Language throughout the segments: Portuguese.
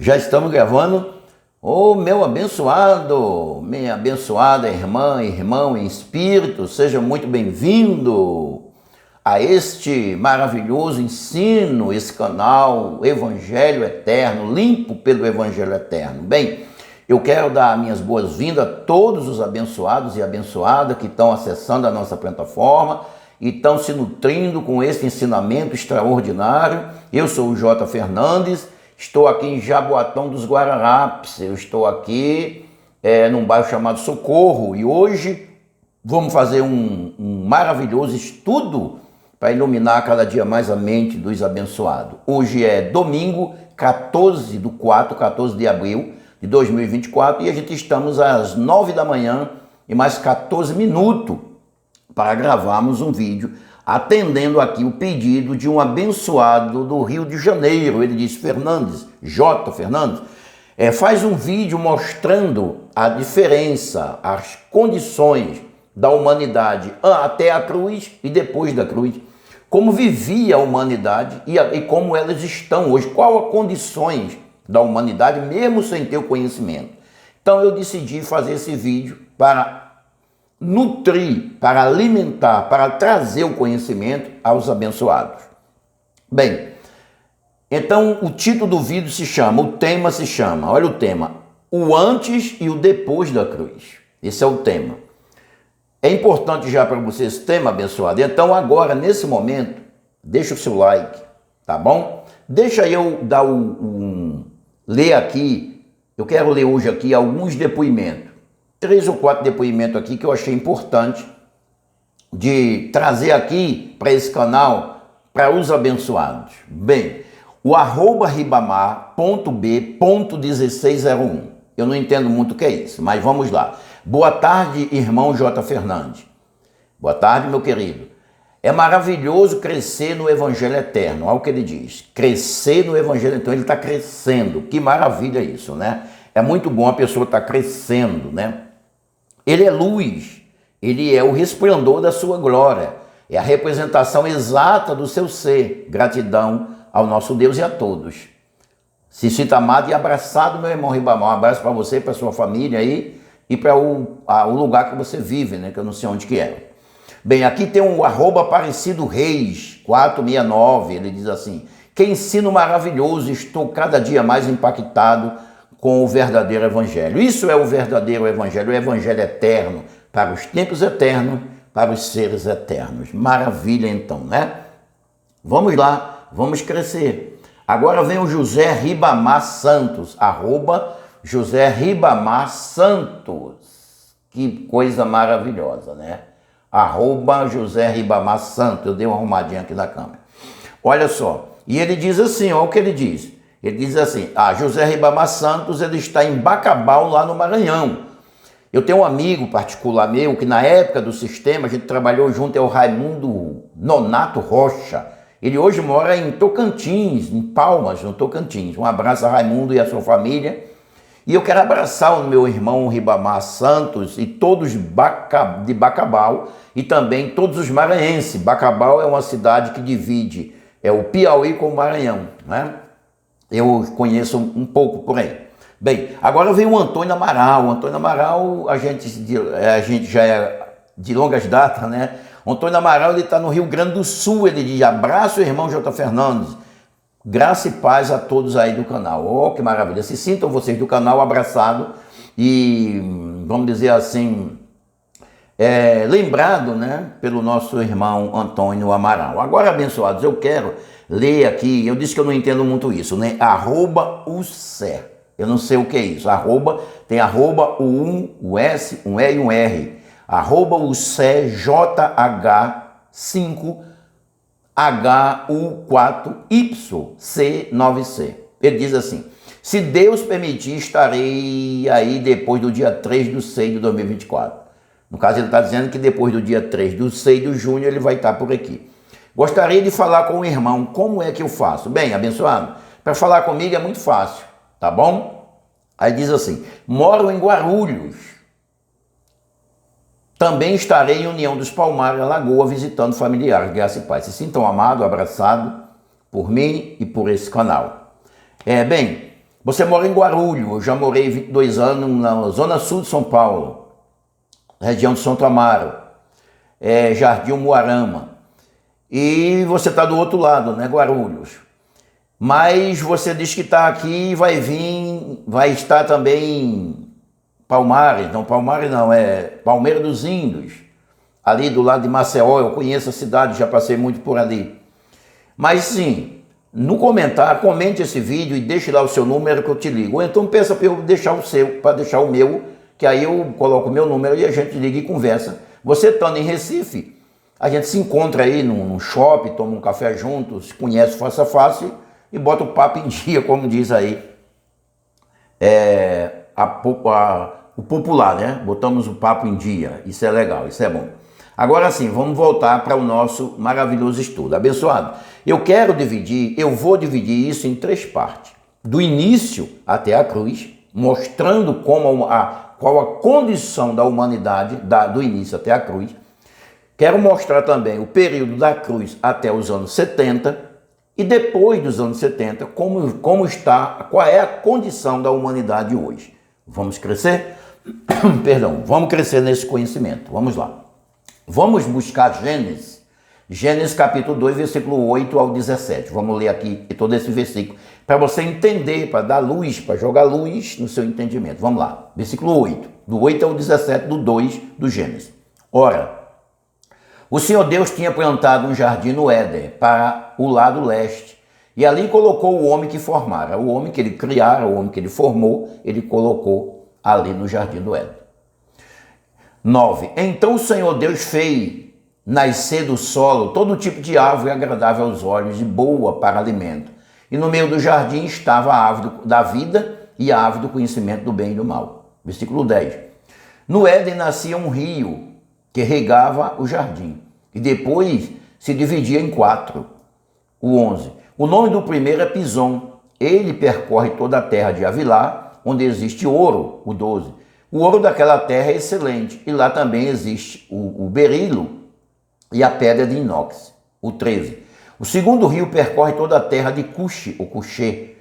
Já estamos gravando. Ô meu abençoado, minha abençoada irmã, irmão em espírito, seja muito bem-vindo a este maravilhoso ensino, esse canal Evangelho Eterno, limpo pelo Evangelho Eterno. Bem, eu quero dar minhas boas-vindas a todos os abençoados e abençoadas que estão acessando a nossa plataforma e estão se nutrindo com esse ensinamento extraordinário. Eu sou o J. Fernandes. Estou aqui em Jaboatão dos Guararapes, eu estou aqui num bairro chamado Socorro e hoje vamos fazer um maravilhoso estudo para iluminar cada dia mais a mente dos abençoados. Hoje é domingo, 14 de abril de 2024 e a gente estamos às 9 da manhã e mais 14 minutos para gravarmos um vídeo atendendo aqui o pedido de um abençoado do Rio de Janeiro. Ele diz: Fernandes, J. Fernandes, faz um vídeo mostrando a diferença, as condições da humanidade até a cruz e depois da cruz, como vivia a humanidade e como elas estão hoje, qual as condições da humanidade mesmo sem ter o conhecimento. Então eu decidi fazer esse vídeo para nutrir, para alimentar, para trazer o conhecimento aos abençoados. Bem, então o título do vídeo o tema se chama, olha o tema, o antes e o depois da cruz. Esse é o tema. É importante já para você esse tema, abençoado. Então agora, nesse momento, deixa o seu like, tá bom? Deixa eu dar ler aqui, eu quero ler hoje aqui alguns depoimentos. 3 ou 4 depoimentos aqui que eu achei importante de trazer aqui para esse canal, para os abençoados. Bem, o @ribamar.b.1601. Eu não entendo muito o que é isso, mas vamos lá. Boa tarde, irmão J. Fernandes. Boa tarde, meu querido. É maravilhoso crescer no Evangelho Eterno. Olha o que ele diz. Crescer no Evangelho Eterno. Ele está crescendo. Que maravilha isso, né? É muito bom a pessoa estar crescendo, né? Ele é luz, ele é o resplendor da sua glória, é a representação exata do seu ser. Gratidão ao nosso Deus e a todos. Se sinta amado e abraçado, meu irmão Ribamar. Um abraço para você, para sua família aí e para o lugar que você vive, né? Que eu não sei onde que é. Bem, aqui tem um @Aparecido Reis 469, ele diz assim: que ensino maravilhoso, estou cada dia mais impactado com o verdadeiro evangelho. Isso é o verdadeiro evangelho, o evangelho eterno, para os tempos eternos, para os seres eternos. Maravilha então, né? Vamos lá, vamos crescer. Agora vem o José Ribamar Santos, @José Ribamar Santos. Que coisa maravilhosa, né? @José Ribamar Santos. Eu dei uma arrumadinha aqui na câmera. Olha só, e ele diz assim, olha o que ele diz. Ele diz assim: José Ribamar Santos, ele está em Bacabal, lá no Maranhão. Eu tenho um amigo particular meu, que na época do sistema, a gente trabalhou junto, é o Raimundo Nonato Rocha. Ele hoje mora em Tocantins, em Palmas, no Tocantins. Um abraço a Raimundo e a sua família. E eu quero abraçar o meu irmão Ribamar Santos e todos de Bacabal e também todos os maranhenses. Bacabal é uma cidade que divide o Piauí com o Maranhão, né? Eu conheço um pouco por aí. Bem, agora vem o Antônio Amaral. O Antônio Amaral, a gente já é de longas datas, né? O Antônio Amaral, ele está no Rio Grande do Sul. Ele diz: abraço, irmão J. Fernandes. Graça e paz a todos aí do canal. Oh, que maravilha. Se sintam vocês do canal abraçado e, vamos dizer assim, lembrado, né, pelo nosso irmão Antônio Amaral. Agora, abençoados, eu quero ler aqui, eu disse que eu não entendo muito isso, né? @ucer. Eu não sei o que é isso. Tem o 1, o S, um E e um R. @ucjh5HU4YC9C. Ele diz assim: se Deus permitir, estarei aí depois do dia 3/6 de 2024. No caso, ele está dizendo que depois do dia 3/6 de junho ele vai estar por aqui. Gostaria de falar com o irmão. Como é que eu faço? Bem, abençoado, para falar comigo é muito fácil, tá bom? Aí diz assim: moro em Guarulhos. Também estarei em União dos Palmares, Lagoa, visitando familiares. Graça e paz. Se sintam amados, abraçados por mim e por esse canal. Bem, Você mora em Guarulhos, eu já morei 22 anos na zona sul de São Paulo, região de Santo Amaro, Jardim Umuarama. E você está do outro lado, né, Guarulhos. Mas você diz que está aqui e vai estar também Palmares, não, Palmeira dos Índios, ali do lado de Maceió. Eu conheço a cidade, já passei muito por ali. Mas sim, no comentário, comente esse vídeo e deixe lá o seu número que eu te ligo. Ou então peça para eu deixar o seu, para deixar o meu, que aí eu coloco o meu número e a gente liga e conversa. Você estando em Recife, a gente se encontra aí num shopping, toma um café juntos, se conhece face a face e bota o papo em dia, como diz aí o popular, né? Botamos o papo em dia. Isso é legal, isso é bom. Agora sim, vamos voltar para o nosso maravilhoso estudo. Abençoado, eu vou dividir isso em 3 partes. Do início até a cruz, mostrando qual a condição da humanidade, do início até a cruz. Quero mostrar também o período da cruz até os anos 70 e depois dos anos 70, qual é a condição da humanidade hoje. Vamos crescer? Perdão, vamos crescer nesse conhecimento. Vamos lá. Vamos buscar Gênesis capítulo 2, versículo 8 ao 17. Vamos ler aqui todo esse versículo, para você entender, para dar luz, para jogar luz no seu entendimento. Vamos lá, versículo 8, do 8 ao 17, do 2 do Gênesis. Ora, o Senhor Deus tinha plantado um jardim no Éden, para o lado leste, e ali colocou o homem que formara. O homem que ele criara, o homem que ele formou, ele colocou ali no jardim do Éden. 9. Então o Senhor Deus fez nascer do solo todo tipo de árvore agradável aos olhos e boa para alimento. E no meio do jardim estava a árvore da vida e a árvore do conhecimento do bem e do mal. Versículo 10. No Éden nascia um rio que regava o jardim e depois se dividia em 4. O 11. O nome do primeiro é Pison. Ele percorre toda a terra de Havilá, onde existe ouro. O 12. O ouro daquela terra é excelente, e lá também existe o berilo e a pedra de inox. O 13. O segundo rio percorre toda a terra de Cuxi, o Cuxê,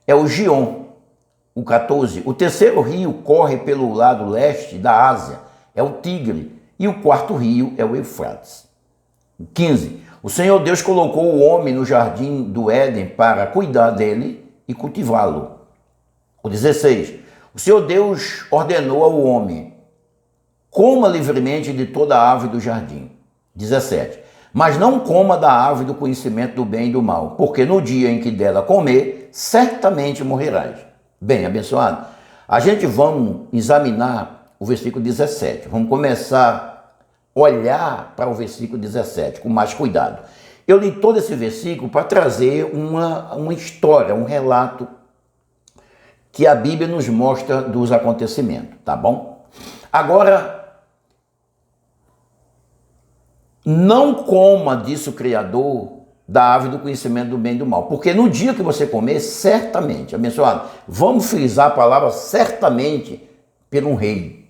é o Gion. O 14. O terceiro rio corre pelo lado leste da Ásia, é o Tigre, e o quarto rio é o Eufrates. O 15. O Senhor Deus colocou o homem no jardim do Éden para cuidar dele e cultivá-lo. O 16. O Senhor Deus ordenou ao homem: coma livremente de toda a árvore do jardim. 17. Mas não coma da árvore do conhecimento do bem e do mal, porque no dia em que dela comer, certamente morrerás. Bem, abençoado, a gente vamos examinar o versículo 17. Vamos começar a olhar para o versículo 17 com mais cuidado. Eu li todo esse versículo para trazer uma história, um relato que a Bíblia nos mostra dos acontecimentos, tá bom? Agora, não coma, disse o Criador, da árvore do conhecimento do bem e do mal, porque no dia que você comer, certamente, abençoado, vamos frisar a palavra certamente por um rei.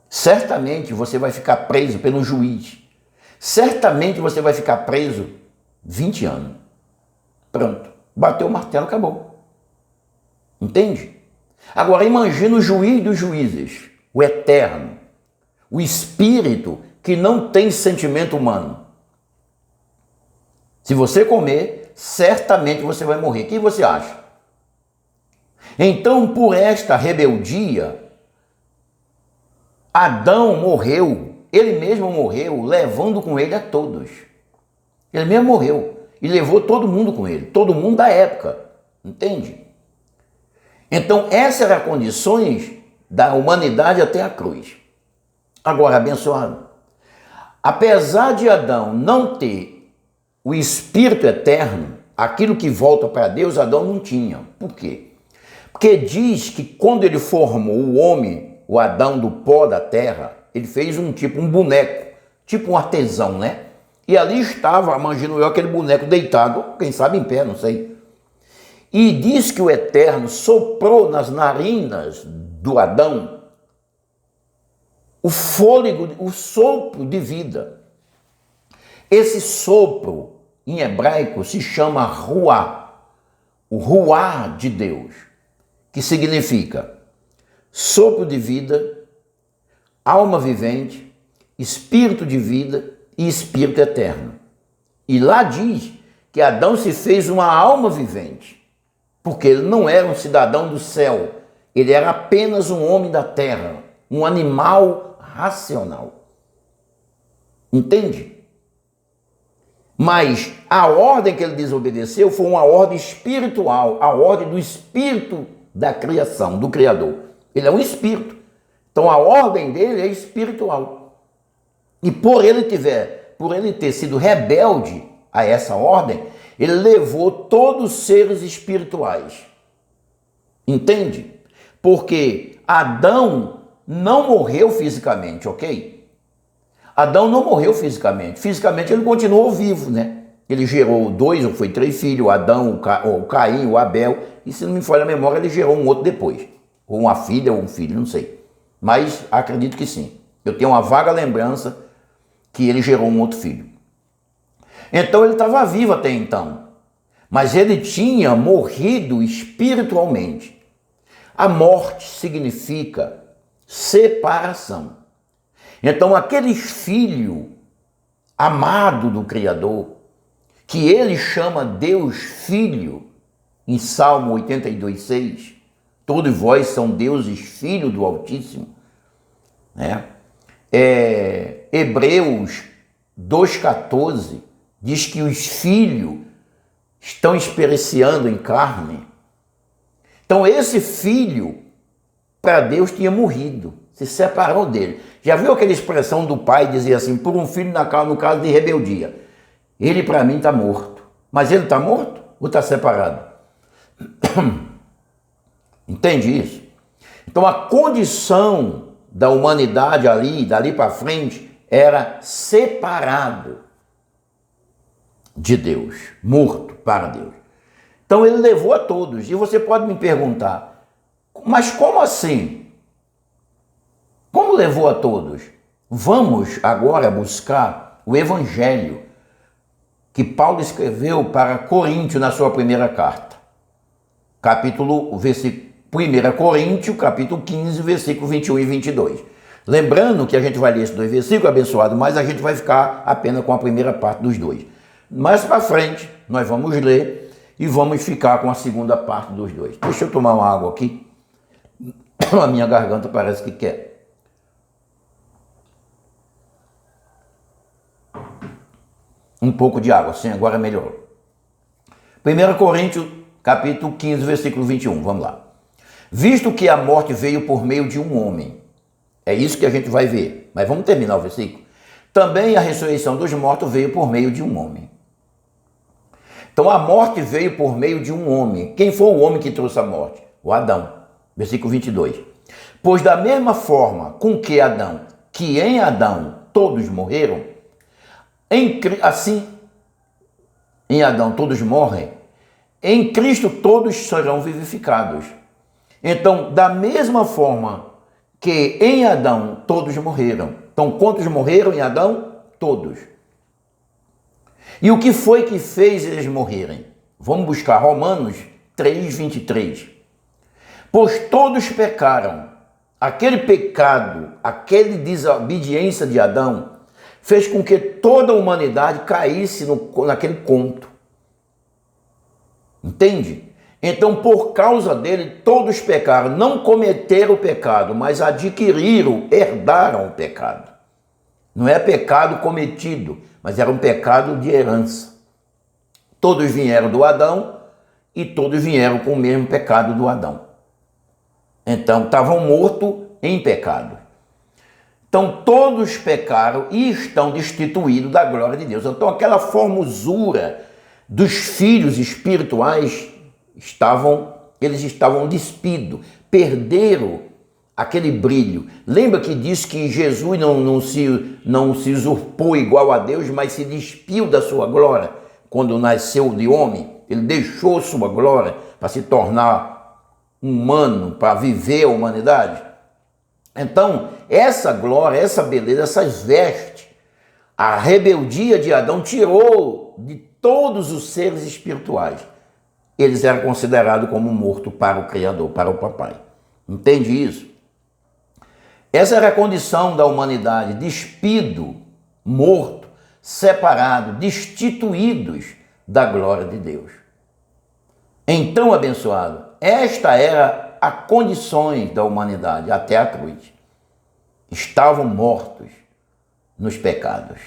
Certamente você vai ficar preso pelo juiz. Certamente você vai ficar preso 20 anos. Pronto, bateu o martelo, acabou. Entende? Agora imagina o juiz dos juízes, o eterno, o espírito que não tem sentimento humano. Se você comer, certamente você vai morrer. O que você acha? Então, por esta rebeldia, Adão morreu, ele mesmo morreu, levando com ele a todos. Ele mesmo morreu e levou todo mundo com ele, todo mundo da época, entende? Então, essas eram as condições da humanidade até a cruz. Agora, abençoado, apesar de Adão não ter o Espírito eterno, aquilo que volta para Deus, Adão não tinha. Por quê? Porque diz que quando ele formou o homem, o Adão do pó da terra, ele fez um boneco, tipo um artesão, né? E ali estava, imagino eu, aquele boneco deitado, quem sabe em pé, não sei. E diz que o Eterno soprou nas narinas do Adão o fôlego, o sopro de vida. Esse sopro, em hebraico, se chama ruá. o ruá de Deus, que significa sopro de vida, alma vivente, espírito de vida e espírito eterno. E lá diz que Adão se fez uma alma vivente, porque ele não era um cidadão do céu, ele era apenas um homem da terra, um animal racional. Entende? Mas a ordem que ele desobedeceu foi uma ordem espiritual, a ordem do espírito da criação, do Criador. Ele é um espírito. Então a ordem dele é espiritual. E por ele ter sido rebelde a essa ordem, ele levou todos os seres espirituais. Entende? Porque Adão não morreu fisicamente, ok? Adão não morreu fisicamente. Fisicamente ele continuou vivo, né? Ele gerou 2 ou foi 3 filhos, o Adão, o Caim, o Abel, e se não me falha a memória, ele gerou um outro depois. Ou uma filha ou um filho, não sei. Mas acredito que sim. Eu tenho uma vaga lembrança que ele gerou um outro filho. Então ele estava vivo até então. Mas ele tinha morrido espiritualmente. A morte significa separação. Então aquele filho amado do Criador, que ele chama Deus Filho, em Salmo 82:6, todos vós são deuses filhos do Altíssimo, né? Hebreus 2:14 diz que os filhos estão experienciando em carne. Então esse filho, para Deus, tinha morrido, se separou dele. Já viu aquela expressão do pai dizer assim, por um filho no caso de rebeldia? Ele para mim está morto. Mas ele está morto ou está separado? Entende isso? Então a condição da humanidade ali, dali para frente, era separado de Deus, morto para Deus. Então ele levou a todos. E você pode me perguntar, mas como assim? Como levou a todos? Vamos agora buscar o Evangelho que Paulo escreveu para Coríntios na sua primeira carta. 1 Coríntios, capítulo 15, versículo 21 e 22. Lembrando que a gente vai ler esses 2 versículos, abençoado, mas a gente vai ficar apenas com a primeira parte dos 2. Mais para frente, nós vamos ler e vamos ficar com a segunda parte dos 2. Deixa eu tomar uma água aqui. A minha garganta parece que quer. Um pouco de água, sim, agora melhorou. 1 Coríntios, capítulo 15, versículo 21, vamos lá. Visto que a morte veio por meio de um homem, é isso que a gente vai ver, mas vamos terminar o versículo. Também a ressurreição dos mortos veio por meio de um homem. Então a morte veio por meio de um homem. Quem foi o homem que trouxe a morte? O Adão. Versículo 22. Pois da mesma forma com que em Adão todos morreram, assim em Adão todos morrem, em Cristo todos serão vivificados. Então, da mesma forma que em Adão todos morreram. Então, quantos morreram em Adão? Todos. E o que foi que fez eles morrerem? Vamos buscar Romanos 3:23. Pois todos pecaram. Aquele pecado, aquela desobediência de Adão, fez com que toda a humanidade caísse naquele conto. Entende? Então, por causa dele, todos pecaram. Não cometeram o pecado, mas adquiriram, herdaram o pecado. Não é pecado cometido, mas era um pecado de herança. Todos vieram do Adão e todos vieram com o mesmo pecado do Adão. Então, estavam mortos em pecado. Então, todos pecaram e estão destituídos da glória de Deus. Então, aquela formosura dos filhos espirituais, eles estavam despidos, perderam aquele brilho. Lembra que disse que Jesus não se usurpou igual a Deus, mas se despiu da sua glória quando nasceu de homem? Ele deixou sua glória para se tornar humano, para viver a humanidade. Então, essa glória, essa beleza, essas vestes, a rebeldia de Adão tirou de todos os seres espirituais. eles eram considerados como mortos para o Criador, para o papai. Entende isso? Essa era a condição da humanidade, despido, morto, separado, destituídos da glória de Deus. Então, abençoado, esta era a condições da humanidade até a cruz. Estavam mortos nos pecados.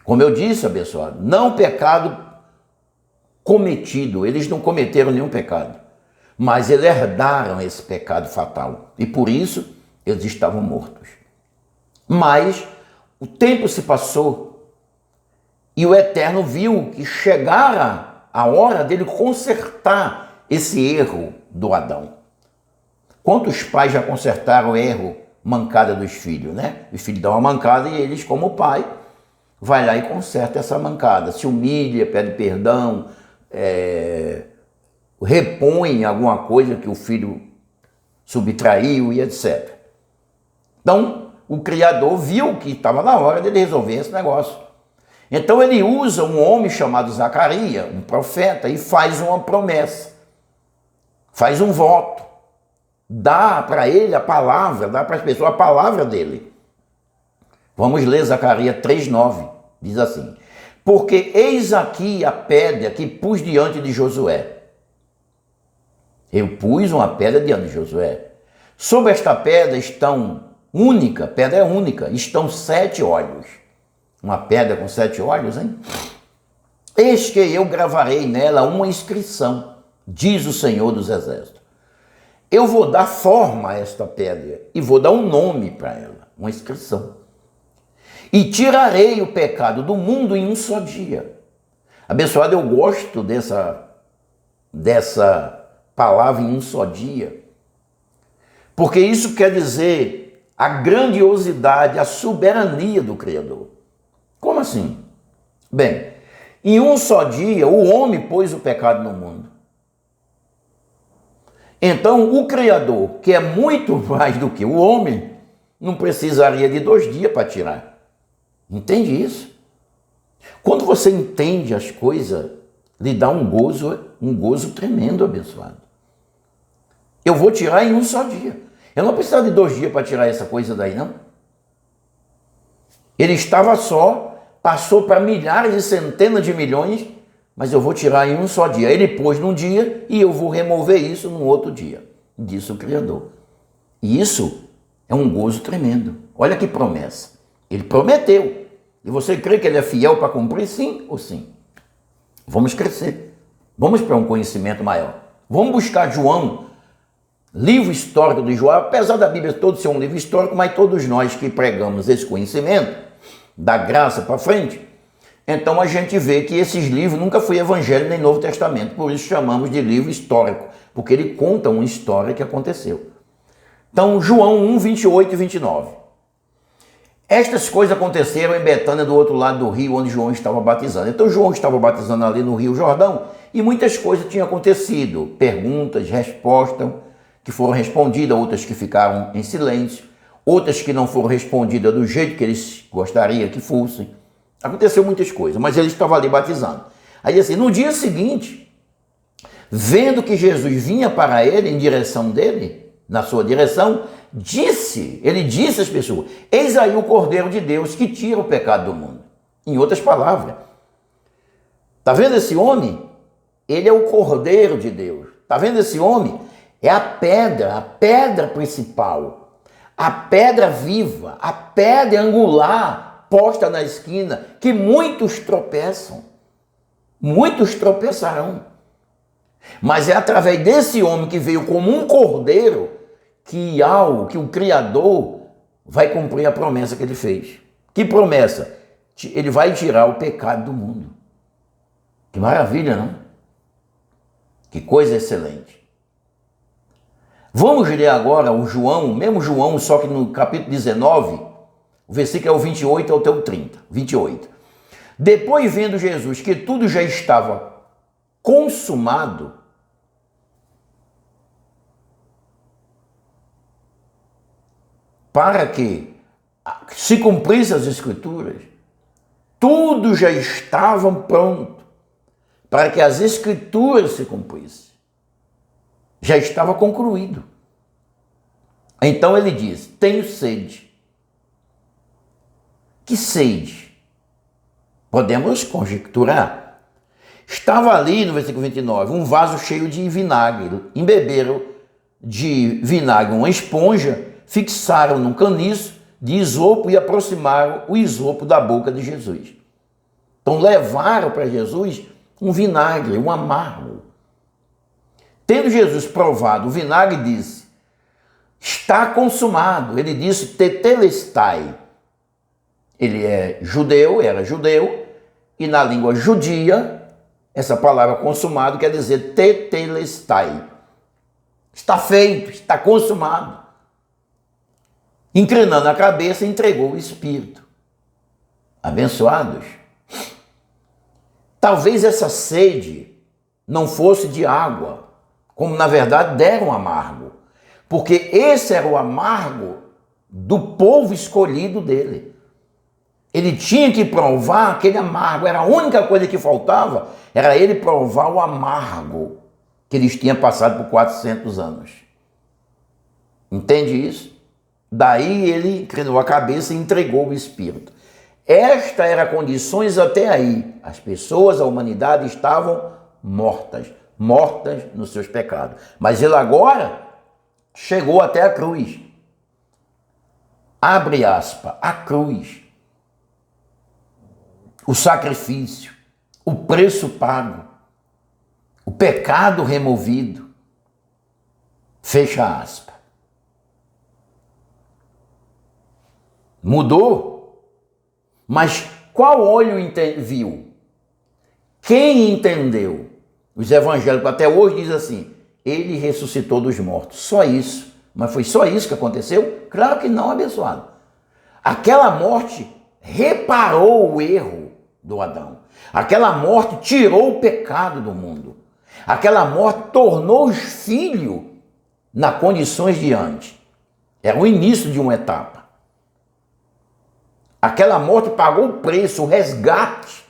Como eu disse, abençoado, não pecado cometido, eles não cometeram nenhum pecado, mas eles herdaram esse pecado fatal e por isso eles estavam mortos. Mas o tempo se passou e o Eterno viu que chegara a hora dele consertar esse erro do Adão. Quantos pais já consertaram o erro, mancada dos filhos, né? Os filhos dão uma mancada e eles, como pai, vai lá e conserta essa mancada, se humilha, pede perdão, repõe alguma coisa que o filho subtraiu e etc. Então, o Criador viu que estava na hora dele resolver esse negócio. Então, ele usa um homem chamado Zacarias, um profeta, e faz uma promessa, faz um voto, dá para ele a palavra, dá para as pessoas a palavra dele. Vamos ler Zacarias 3,9, diz assim: porque eis aqui a pedra que pus diante de Josué. Eu pus uma pedra diante de Josué. Sobre esta pedra pedra é única, estão 7 olhos. Uma pedra com 7 olhos, hein? Eis que eu gravarei nela uma inscrição, diz o Senhor dos Exércitos. Eu vou dar forma a esta pedra e vou dar um nome para ela, uma inscrição. E tirarei o pecado do mundo em um só dia. Abençoado, eu gosto dessa palavra em um só dia, porque isso quer dizer a grandiosidade, a soberania do Criador. Como assim? Bem, em um só dia o homem pôs o pecado no mundo. Então o Criador, que é muito mais do que o homem, não precisaria de 2 dias para tirar. Entende isso? Quando você entende as coisas, lhe dá um gozo tremendo, abençoado. Eu vou tirar em um só dia. Eu não precisava de 2 dias para tirar essa coisa daí, não. Ele estava só, passou para milhares e centenas de milhões, mas eu vou tirar em um só dia. Ele pôs num dia e eu vou remover isso num outro dia. Disse o Criador. E isso é um gozo tremendo. Olha que promessa. Ele prometeu. E você crê que ele é fiel para cumprir? Sim ou sim? Vamos crescer. Vamos para um conhecimento maior. Vamos buscar João, livro histórico de João. Apesar da Bíblia todo ser um livro histórico, mas todos nós que pregamos esse conhecimento, da graça para frente, então a gente vê que esses livros nunca foi Evangelho nem Novo Testamento. Por isso chamamos de livro histórico, porque ele conta uma história que aconteceu. Então, João 1, 28 e 29. Estas coisas aconteceram em Betânia, do outro lado do rio, onde João estava batizando. Então, João estava batizando ali no Rio Jordão e muitas coisas tinham acontecido. Perguntas, respostas que foram respondidas, outras que ficaram em silêncio, outras que não foram respondidas do jeito que eles gostariam que fossem. Aconteceu muitas coisas, mas ele estava ali batizando. Aí, assim, no dia seguinte, vendo que Jesus vinha para ele, em direção dele, na sua direção, ele disse às pessoas: eis aí o Cordeiro de Deus que tira o pecado do mundo. Em outras palavras, está vendo esse homem? Ele é o Cordeiro de Deus. Está vendo esse homem? É a pedra principal, a pedra viva, a pedra angular posta na esquina, que muitos tropeçam, muitos tropeçarão. Mas é através desse homem que veio como um cordeiro que o Criador vai cumprir a promessa que ele fez. Que promessa? Ele vai tirar o pecado do mundo. Que maravilha, não? Que coisa excelente. Vamos ler agora o João, o mesmo João, só que no capítulo 19, o versículo é o 28 até o 30. 28. Depois, vendo Jesus que tudo já estava consumado, para que se cumprisse as Escrituras, tudo já estava pronto para que as Escrituras se cumprissem. Já estava concluído. Então ele diz: tenho sede. Que sede? Podemos conjecturar. Estava ali, no versículo 29, um vaso cheio de vinagre. Embeberam de vinagre uma esponja, fixaram num caniço de isopo e aproximaram o isopo da boca de Jesus. Então levaram para Jesus um vinagre, um amargo. Tendo Jesus provado o vinagre, disse: está consumado. Ele disse tetelestai. Ele é judeu, era judeu, e na língua judia, essa palavra consumado quer dizer tetelestai. Está feito, está consumado. Inclinando a cabeça, entregou o Espírito. Abençoados. Talvez essa sede não fosse de água, como na verdade deram amargo, porque esse era o amargo do povo escolhido dele. Ele tinha que provar aquele amargo, era a única coisa que faltava, era ele provar o amargo que eles tinham passado por 400 anos. Entende isso? Daí ele inclinou a cabeça e entregou o Espírito. Esta era condições até aí. As pessoas, a humanidade estavam mortas nos seus pecados. Mas ele agora chegou até a cruz. Abre aspas, a cruz. O sacrifício, o preço pago, o pecado removido. Fecha aspas. Mudou? Mas qual olho viu? Quem entendeu? Os evangélicos até hoje dizem assim: ele ressuscitou dos mortos. Só isso. Mas foi só isso que aconteceu? Claro que não, abençoado. Aquela morte reparou o erro do Adão. Aquela morte tirou o pecado do mundo. Aquela morte tornou os filhos nas condições de antes. Era o início de uma etapa. Aquela morte pagou o preço, o resgate.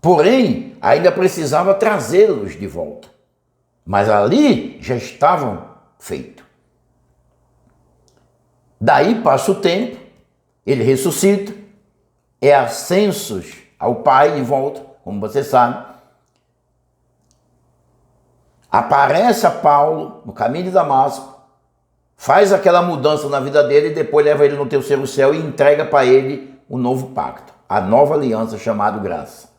Porém, ainda precisava trazê-los de volta. Mas ali já estavam feitos. Daí passa o tempo, ele ressuscita, é ascensos ao Pai de volta, como você sabe. Aparece a Paulo no caminho de Damasco, faz aquela mudança na vida dele e depois leva ele no terceiro céu e entrega para ele o novo pacto, a nova aliança chamada graça,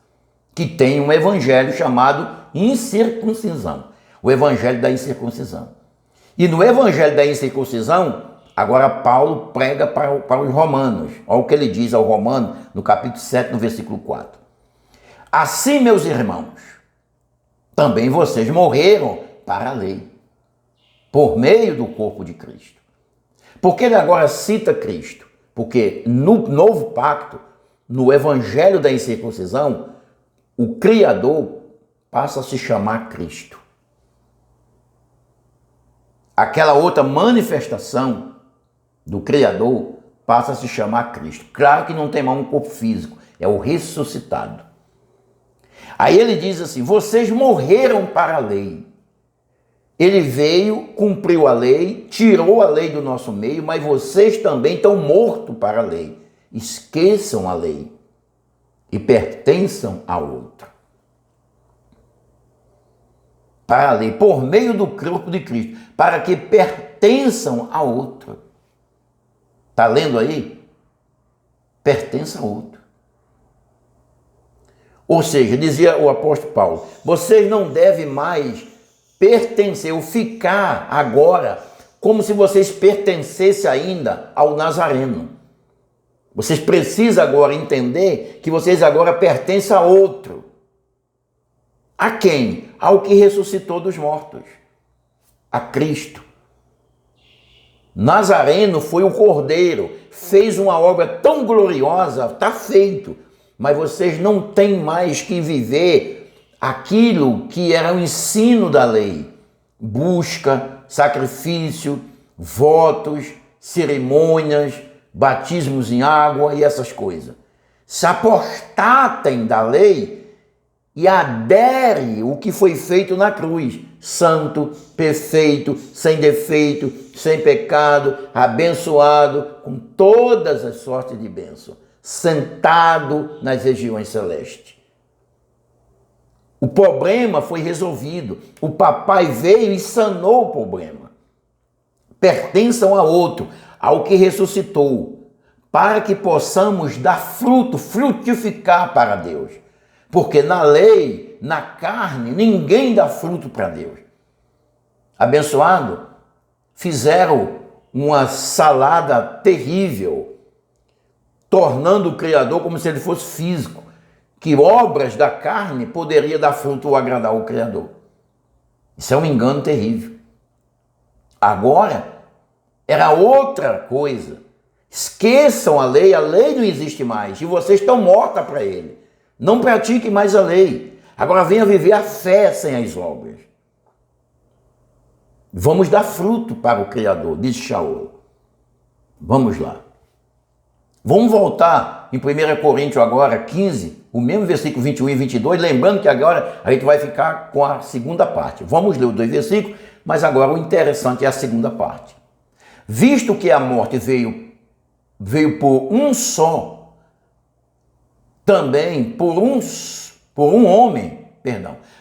que tem um evangelho chamado incircuncisão, o evangelho da incircuncisão. E no evangelho da incircuncisão, agora Paulo prega para os romanos. Olha o que ele diz ao romano no capítulo 7, no versículo 4. Assim, meus irmãos, também vocês morreram para a lei, por meio do corpo de Cristo. Por que ele agora cita Cristo? Porque no novo pacto, no evangelho da incircuncisão, o Criador passa a se chamar Cristo. Aquela outra manifestação do Criador passa a se chamar Cristo. Claro que não tem mais um corpo físico, é o ressuscitado. Aí ele diz assim: vocês morreram para a lei. Ele veio, cumpriu a lei, tirou a lei do nosso meio, mas vocês também estão mortos para a lei. Esqueçam a lei e pertençam a outra. Para a lei, por meio do corpo de Cristo, para que pertençam a outra. Está lendo aí? Pertence a outro. Ou seja, dizia o apóstolo Paulo, vocês não devem mais pertencer ou ficar agora como se vocês pertencessem ainda ao Nazareno. Vocês precisam agora entender que vocês agora pertencem a outro. A quem? Ao que ressuscitou dos mortos. A Cristo. Nazareno foi o Cordeiro, fez uma obra tão gloriosa, está feito, mas vocês não têm mais que viver aquilo que era o ensino da lei. Busca, sacrifício, votos, cerimônias, batismos em água e essas coisas. Se apostatem da lei e adere o que foi feito na cruz, santo, perfeito, sem defeito, sem pecado, abençoado, com todas as sortes de bênção, sentado nas regiões celestes. O problema foi resolvido, o papai veio e sanou o problema. Pertençam a outro, ao que ressuscitou, para que possamos dar fruto, frutificar para Deus. Porque na lei, na carne, ninguém dá fruto para Deus. Abençoado, fizeram uma salada terrível, tornando o Criador como se ele fosse físico, que obras da carne poderia dar fruto ou agradar o Criador. Isso é um engano terrível. Agora, era outra coisa. Esqueçam a lei não existe mais, e vocês estão mortos para ele. Não pratiquem mais a lei. Agora venha viver a fé sem as obras. Vamos dar fruto para o Criador, disse Shaul. Vamos lá. Vamos voltar em 1 Coríntios agora, 15, o mesmo versículo 21 e 22, lembrando que agora a gente vai ficar com a segunda parte. Vamos ler os 2 versículos, mas agora o interessante é a segunda parte. Visto que a morte veio por um só, também por um homem,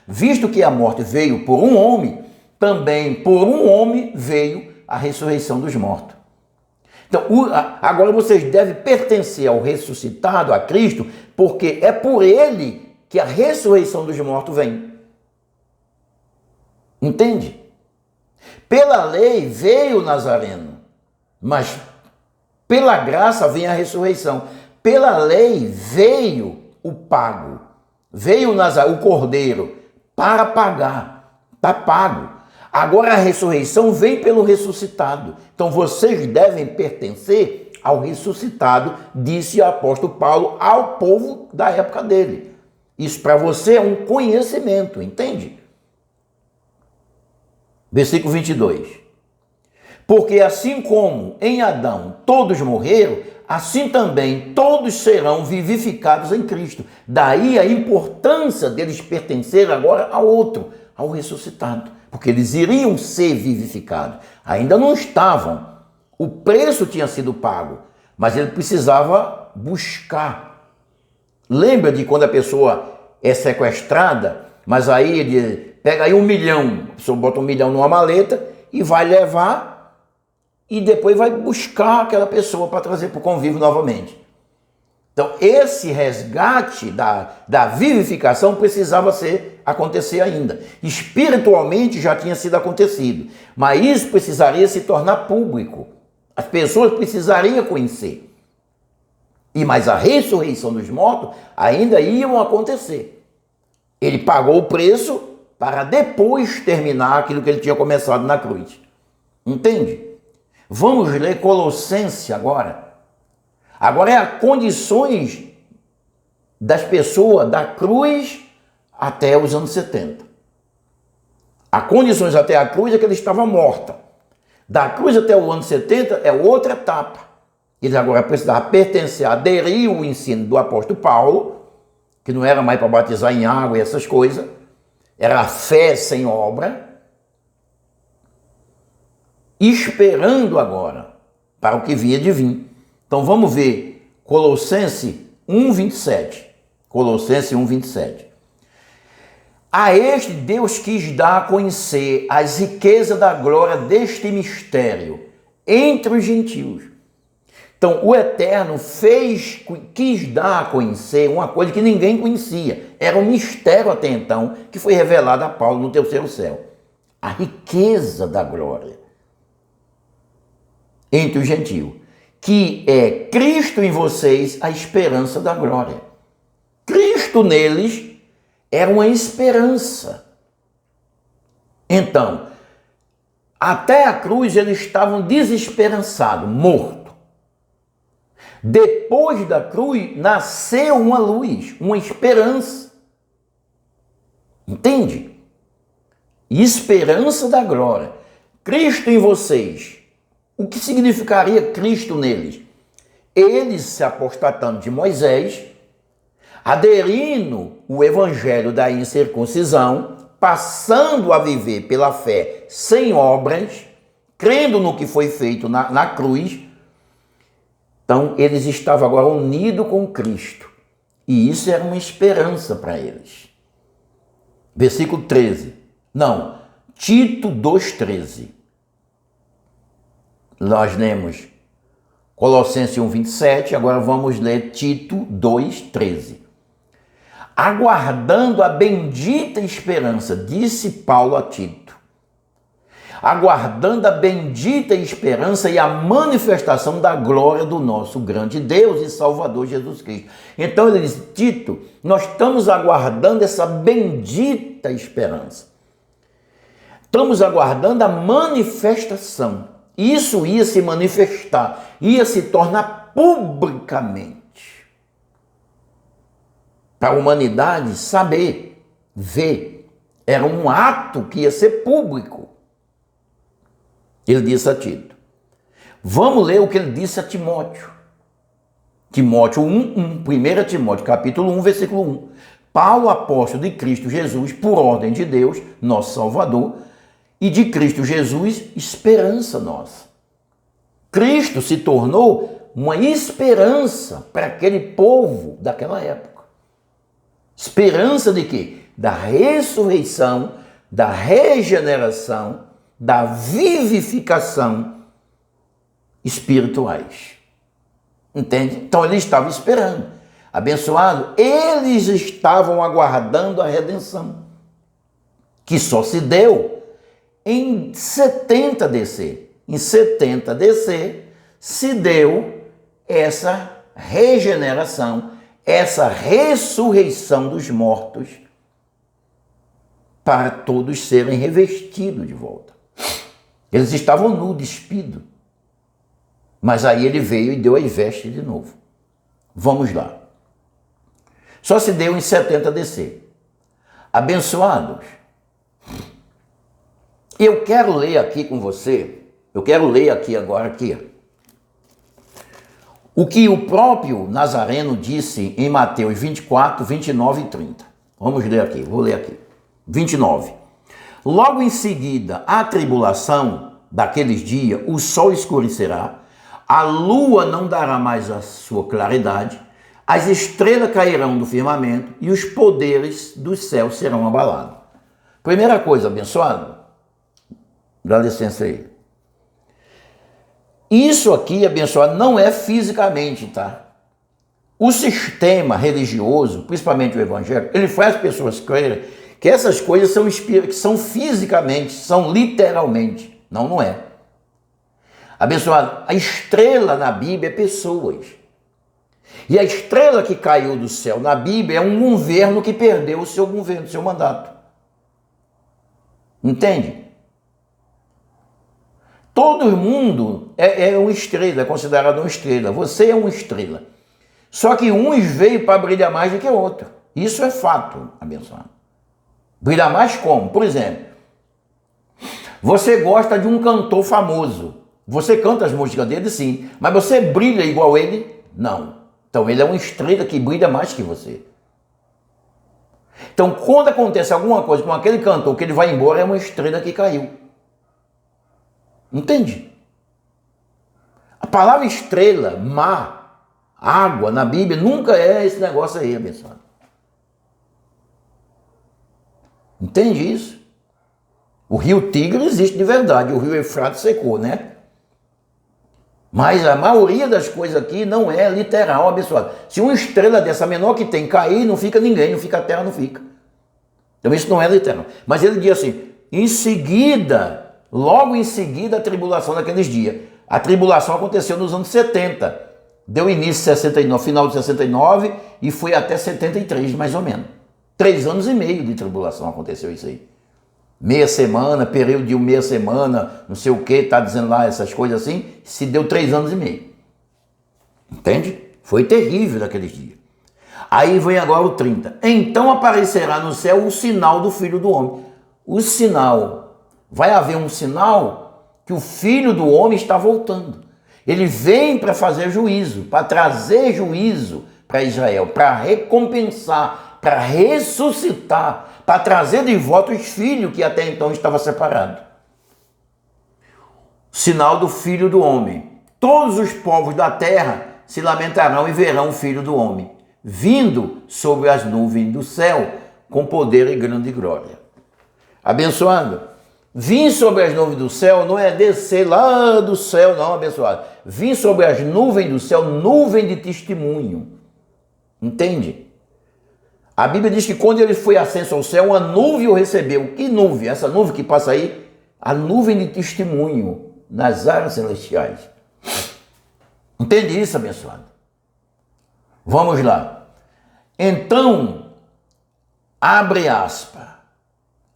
visto que a morte veio por um homem, também por um homem veio a ressurreição dos mortos. Então, agora vocês devem pertencer ao ressuscitado, a Cristo, porque é por ele que a ressurreição dos mortos vem. Entende? Pela lei veio o Nazareno, mas pela graça vem a ressurreição. Pela lei veio o pago, veio o cordeiro para pagar, está pago. Agora a ressurreição vem pelo ressuscitado. Então vocês devem pertencer ao ressuscitado, disse o apóstolo Paulo ao povo da época dele. Isso para você é um conhecimento, entende? Versículo 22. Porque assim como em Adão todos morreram, assim também todos serão vivificados em Cristo. Daí a importância deles pertencer agora ao outro, ao ressuscitado. Porque eles iriam ser vivificados. Ainda não estavam. O preço tinha sido pago, mas ele precisava buscar. Lembra de quando a pessoa é sequestrada, mas aí ele pega aí 1 milhão, a pessoa bota 1 milhão numa maleta e vai levar e depois vai buscar aquela pessoa para trazer para o convívio novamente. Então, esse resgate da vivificação precisava acontecer ainda. Espiritualmente já tinha sido acontecido, mas isso precisaria se tornar público. As pessoas precisariam conhecer. Mas a ressurreição dos mortos ainda iam acontecer. Ele pagou o preço para depois terminar aquilo que ele tinha começado na cruz. Entende? Vamos ler Colossenses agora. Agora é as condições das pessoas da cruz até os anos 70. As condições até a cruz é que ele estava morta. Da cruz até o ano 70 é outra etapa. Ele agora precisava pertencer, aderir ao ensino do apóstolo Paulo, que não era mais para batizar em água e essas coisas, era a fé sem obra, esperando agora para o que vinha de vir. Então vamos ver Colossenses 1:27. Colossenses 1:27. A este Deus quis dar a conhecer as riquezas da glória deste mistério entre os gentios. Então o Eterno quis dar a conhecer uma coisa que ninguém conhecia. Era um mistério até então que foi revelado a Paulo no terceiro céu. A riqueza da glória entre os gentios, que é Cristo em vocês, a esperança da glória. Cristo neles era uma esperança. Então, até a cruz eles estavam desesperançados, mortos. Depois da cruz nasceu uma luz, uma esperança. Entende? Esperança da glória. Cristo em vocês. O que significaria Cristo neles? Eles se apostatando de Moisés, aderindo o evangelho da incircuncisão, passando a viver pela fé sem obras, crendo no que foi feito na cruz. Então, eles estavam agora unidos com Cristo. E isso era uma esperança para eles. Versículo 13. Não, Tito 2,13. Nós lemos Colossenses 1,27, agora vamos ler Tito 2,13. Aguardando a bendita esperança, disse Paulo a Tito, aguardando a bendita esperança e a manifestação da glória do nosso grande Deus e Salvador Jesus Cristo. Então ele diz, Tito, nós estamos aguardando essa bendita esperança. Estamos aguardando a manifestação. Isso ia se manifestar, ia se tornar publicamente. Para a humanidade saber, ver. Era um ato que ia ser público. Ele disse a Tito. Vamos ler o que ele disse a Timóteo. Timóteo 1, 1 Timóteo, capítulo 1, versículo 1. Paulo, apóstolo de Cristo Jesus, por ordem de Deus, nosso Salvador, e de Cristo Jesus, esperança nossa. Cristo se tornou uma esperança para aquele povo daquela época. Esperança de quê? Da ressurreição, da regeneração, da vivificação espirituais. Entende? Então eles estavam esperando. Abençoado, eles estavam aguardando a redenção, que só se deu em 70 DC. Em 70 DC se deu essa regeneração, essa ressurreição dos mortos para todos serem revestidos de volta. Eles estavam nus, despidos. Mas aí ele veio e deu as vestes de novo. Vamos lá. Só se deu em 70 DC. Abençoados, eu quero ler aqui com você, eu quero ler aqui agora, aqui, o que o próprio Nazareno disse em Mateus 24, 29 e 30. Vamos ler aqui, vou ler aqui. 29. Logo em seguida, a tribulação daqueles dias, o sol escurecerá, a lua não dará mais a sua claridade, as estrelas cairão do firmamento e os poderes dos céus serão abalados. Primeira coisa, abençoado, dá licença aí. Isso aqui, abençoado, não é fisicamente, tá? O sistema religioso, principalmente o evangélico, ele faz as pessoas crerem que essas coisas são fisicamente, são literalmente. Não, não é. Abençoado, a estrela na Bíblia é pessoas. E a estrela que caiu do céu na Bíblia é um governo que perdeu o seu governo, o seu mandato. Entende? Todo mundo é uma estrela, é considerado uma estrela. Você é uma estrela. Só que uns veio para brilhar mais do que o outro. Isso é fato, abençoado. Brilhar mais como? Por exemplo, você gosta de um cantor famoso. Você canta as músicas dele, sim. Mas você brilha igual ele? Não. Então ele é uma estrela que brilha mais que você. Então quando acontece alguma coisa com aquele cantor que ele vai embora, é uma estrela que caiu. Entende? A palavra estrela, mar, água, na Bíblia, nunca é esse negócio aí, abençoado. Entende isso? O rio Tigre existe de verdade, o rio Eufrates secou, né? Mas a maioria das coisas aqui não é literal, abençoado. Se uma estrela dessa menor que tem cair, não fica ninguém, não fica a terra, não fica. Então isso não é literal. Mas ele diz assim, em seguida, logo em seguida a tribulação daqueles dias. A tribulação aconteceu nos anos 70. Deu início em 69, final de 69 e foi até 73, mais ou menos. 3 anos e meio de tribulação aconteceu isso aí. Meia semana, período de meia semana, não sei o que, tá dizendo lá essas coisas assim, se deu 3 anos e meio. Entende? Foi terrível naqueles dias. Aí vem agora o 30. Então aparecerá no céu o sinal do Filho do Homem. O sinal. Vai haver um sinal que o Filho do Homem está voltando. Ele vem para fazer juízo, para trazer juízo para Israel, para recompensar, para ressuscitar, para trazer de volta os filhos que até então estavam separados. Sinal do Filho do Homem. Todos os povos da terra se lamentarão e verão o Filho do Homem, vindo sobre as nuvens do céu, com poder e grande glória. Abençoado, vir sobre as nuvens do céu não é descer lá do céu, não, abençoado. Vir sobre as nuvens do céu, nuvem de testemunho. Entende? A Bíblia diz que quando ele foi ascenso ao céu, uma nuvem o recebeu. Que nuvem? Essa nuvem que passa aí? A nuvem de testemunho nas áreas celestiais. Entende isso, abençoado? Vamos lá. Então, abre aspas.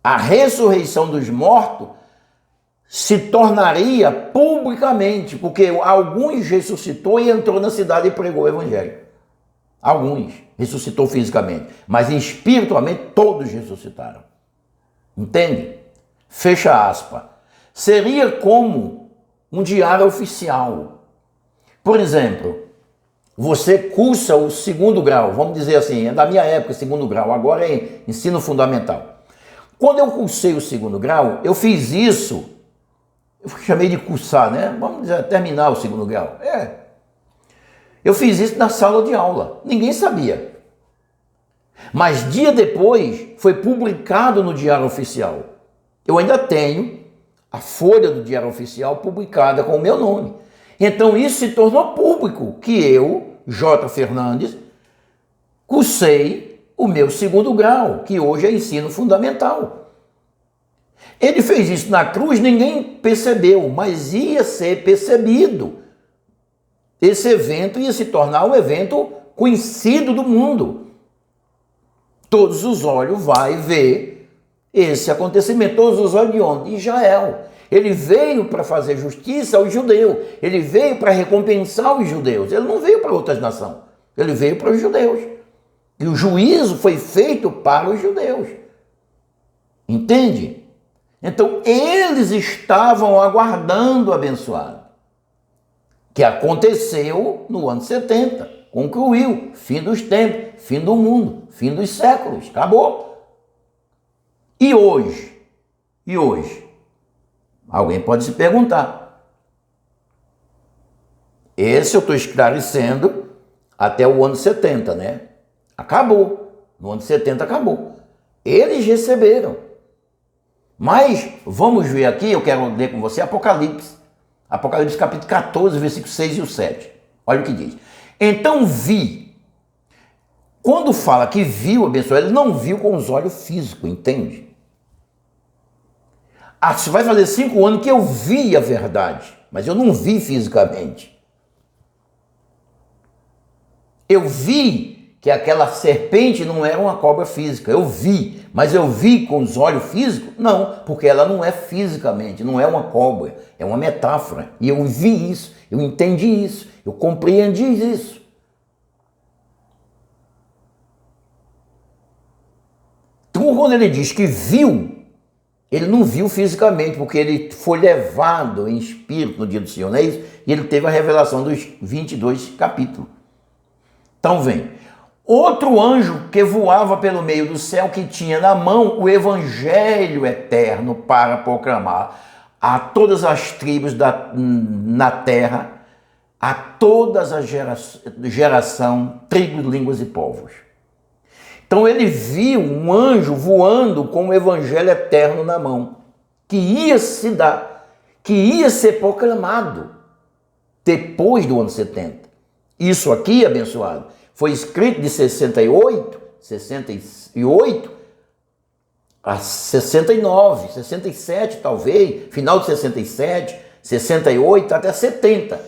A ressurreição dos mortos se tornaria publicamente, porque alguns ressuscitou e entrou na cidade e pregou o evangelho. Alguns ressuscitou fisicamente, mas espiritualmente todos ressuscitaram. Entende? Fecha aspas. Seria como um diário oficial. Por exemplo, você cursa o 2º grau, vamos dizer assim, é da minha época 2º grau, agora é ensino fundamental. Quando eu cursei o 2º grau, eu fiz isso, eu chamei de cursar, né? Vamos dizer, terminar o 2º grau. Eu fiz isso na sala de aula, ninguém sabia. Mas dia depois foi publicado no Diário Oficial. Eu ainda tenho a folha do Diário Oficial publicada com o meu nome. Então isso se tornou público, que eu, J. Fernandes, cursei o meu 2º grau, que hoje é ensino fundamental. Ele fez isso na cruz, ninguém percebeu, mas ia ser percebido. Esse evento ia se tornar um evento conhecido do mundo. Todos os olhos vão ver esse acontecimento. Todos os olhos de onde? De Israel. Ele veio para fazer justiça aos judeus. Ele veio para recompensar os judeus. Ele não veio para outras nações. Ele veio para os judeus. E o juízo foi feito para os judeus. Entende? Então, eles estavam aguardando o abençoado. Que aconteceu no ano 70. Concluiu. Fim dos tempos. Fim do mundo. Fim dos séculos. Acabou. E hoje? E hoje? Alguém pode se perguntar. Esse eu estou esclarecendo até o ano 70, né? Acabou. No ano 70 acabou. Eles receberam. Mas vamos ver aqui, eu quero ler com você Apocalipse. Apocalipse capítulo 14, versículo 6 e o 7. Olha o que diz. Então vi. Quando fala que viu, abençoado, ele não viu com os olhos físicos, entende? Se vai fazer 5 anos que eu vi a verdade, mas eu não vi fisicamente. Eu vi que aquela serpente não era uma cobra física, eu vi, mas eu vi com os olhos físicos? Não, porque ela não é fisicamente, não é uma cobra, é uma metáfora. E eu vi isso, eu entendi isso, eu compreendi isso. Então, quando ele diz que viu, ele não viu fisicamente, porque ele foi levado em espírito no dia do Senhor, não é isso? E ele teve a revelação dos 22 capítulos. Então vem, outro anjo que voava pelo meio do céu, que tinha na mão o evangelho eterno para proclamar a todas as tribos na terra, a todas as geração, tribos, línguas e povos. Então ele viu um anjo voando com o evangelho eterno na mão, que ia se dar, que ia ser proclamado depois do ano 70. Isso aqui, abençoado, foi escrito de 68 a 69, 67 talvez, final de 67, 68 até 70.